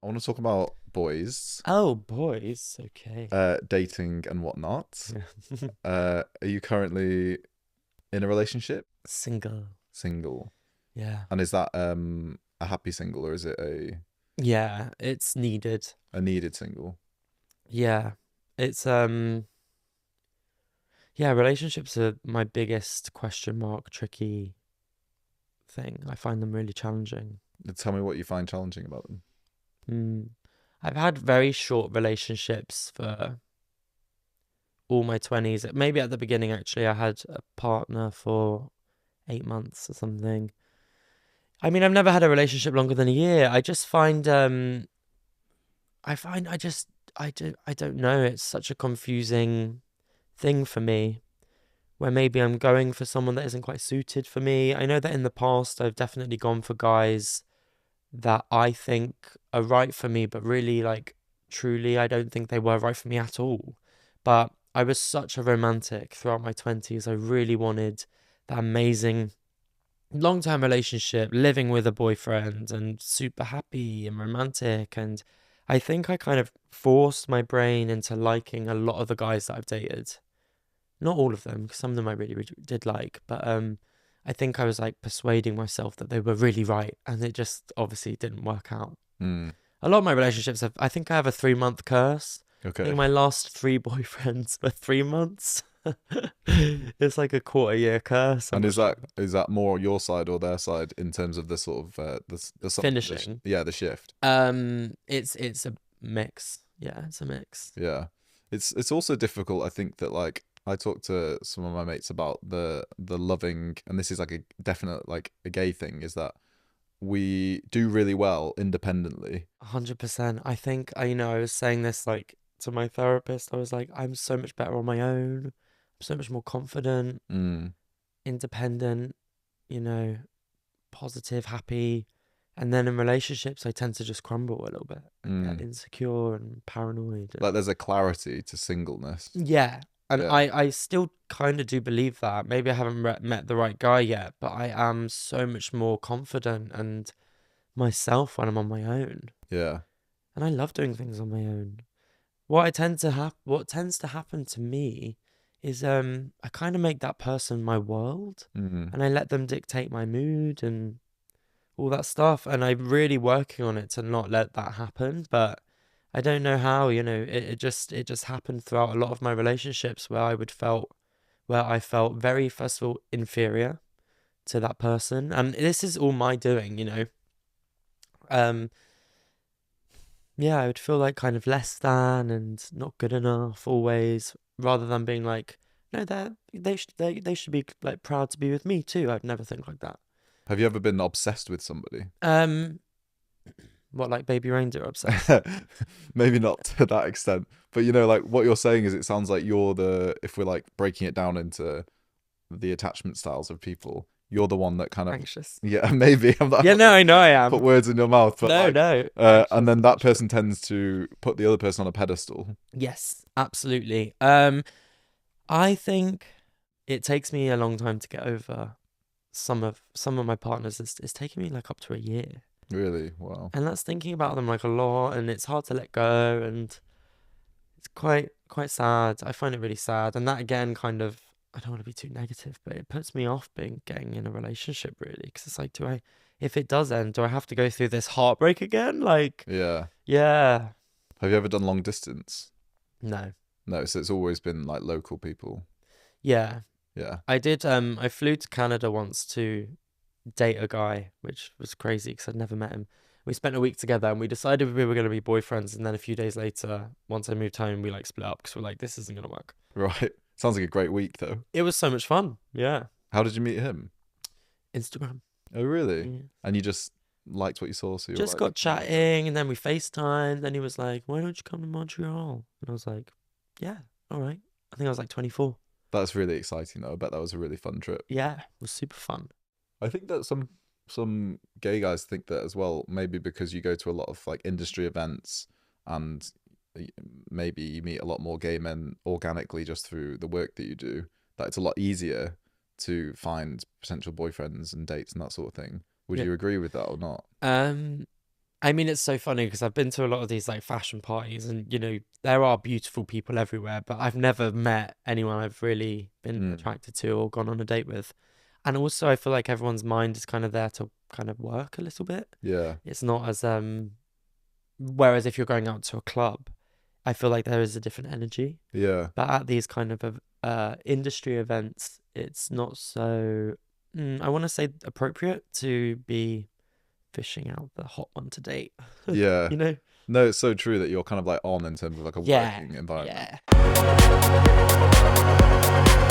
I want to talk about boys, Oh, boys. Okay. dating and whatnot. Yeah. Are you currently in a relationship? Single. Single? Yeah. And is that a happy single or is it Yeah, it's needed. a needed single? Yeah. It's yeah, relationships are my biggest question mark tricky thing. I find them really challenging. Tell me what you find challenging about them. Mm. I've had very short relationships for all my 20s. Maybe at the beginning actually I had a partner for 8 months or something. I mean, I've never had a relationship longer than a year. I don't know. It's such a confusing thing for me where maybe I'm going for someone that isn't quite suited for me. I know that in the past I've definitely gone for guys that I think are right for me, but really, like, truly, I don't think they were right for me at all. But I was such a romantic throughout my 20s. I really wanted that amazing long term relationship, living with a boyfriend and super happy and romantic. And I think I kind of forced my brain into liking a lot of the guys that I've dated. Not all of them, because some of them I really, really did like. But I think I was like persuading myself that they were really right. And it just obviously didn't work out. Hmm. A lot of my relationships have, I think I have a 3 month curse. I think Okay. my last three boyfriends were 3 months. It's like a quarter year curse. I'm And not is sure. that more your side or their side in terms of the sort of Finishing. yeah, the shift? It's a mix. Yeah, it's a mix. Yeah. It's also difficult. I think that like I talked to some of my mates about the loving, and this is like a definite like a gay thing, is that we do really well independently. 100%. I think I was saying this like to my therapist. I was like, I'm so much better on my own. I'm so much more confident, Mm, independent, you know, positive, happy. And then in relationships, I tend to just crumble a little bit and get mm. insecure and paranoid. Like there's a clarity to singleness. Yeah. And Yeah. I still kind of do believe that. Maybe I haven't met the right guy yet, but I am so much more confident and myself when I'm on my own. Yeah. And I love doing things on my own. What tends to happen to me is I kind of make that person my world Mm, and I let them dictate my mood and all that stuff, and I'm really working on it to not let that happen, but I don't know how, it just happened throughout a lot of my relationships where I felt very, first of all, inferior to that person. And this is all my doing. Um yeah, I would feel like kind of less than and not good enough always, rather than being like, no, they should be like proud to be with me too. I'd never think like that. have you ever been obsessed with somebody? Um, what, like baby reindeer obsessed? Maybe not to that extent, but you know, like what you're saying is it sounds like you're the, if we're like breaking it down into the attachment styles of people, you're the one that kind of, Anxious. yeah, maybe I'm Yeah, not no, gonna I know I put am. words in your mouth, but No, like, no, and anxious then that person attachment. tends to put the other person on a pedestal. Yes, absolutely. I think it takes me a long time to get over some of my partners. It's taken me like up to a year, Really? Wow. and that's thinking about them like a lot, and it's hard to let go, and it's quite sad. I find it really sad, and that again kind of, I don't want to be too negative, but it puts me off being getting in a relationship really, because it's like, if it does end, do I have to go through this heartbreak again? Like, Yeah. yeah, Have you ever done long distance? no, No, so it's always been like local people. yeah. Yeah. I did. I flew to Canada once to date a guy, which was crazy because I'd never met him. We spent a week together and we decided we were going to be boyfriends. And then a few days later, once I moved home, we like split up because we're like, this isn't going to work. Right. Sounds like a great week though. It was so much fun. Yeah. How did you meet him? Instagram. Oh, really? Yeah. And you just liked what you saw, so you were Just like, got there we go. chatting and then we FaceTimed. Then he was like, why don't you come to Montreal? And I was like, yeah, all right. I think I was like 24. That's really exciting though. I bet that was a really fun trip. Yeah, it was super fun. I think that some gay guys think that as well, maybe because you go to a lot of like industry events and y- maybe you meet a lot more gay men organically just through the work that you do, that it's a lot easier to find potential boyfriends and dates and that sort of thing. Would Yeah. you agree with that or not? Um, I mean, it's so funny because I've been to a lot of these like fashion parties, and there are beautiful people everywhere, but I've never met anyone I've really been Mm. attracted to or gone on a date with. And also, I feel like everyone's mind is kind of there to kind of work a little bit. Yeah. It's not as whereas if you're going out to a club, I feel like there is a different energy. Yeah. But at these kind of industry events, it's not so, I want to say, appropriate to be fishing out the hot one to date. Yeah. You know? No, it's so true that you're kind of like on in terms of like a Yeah, working environment. yeah.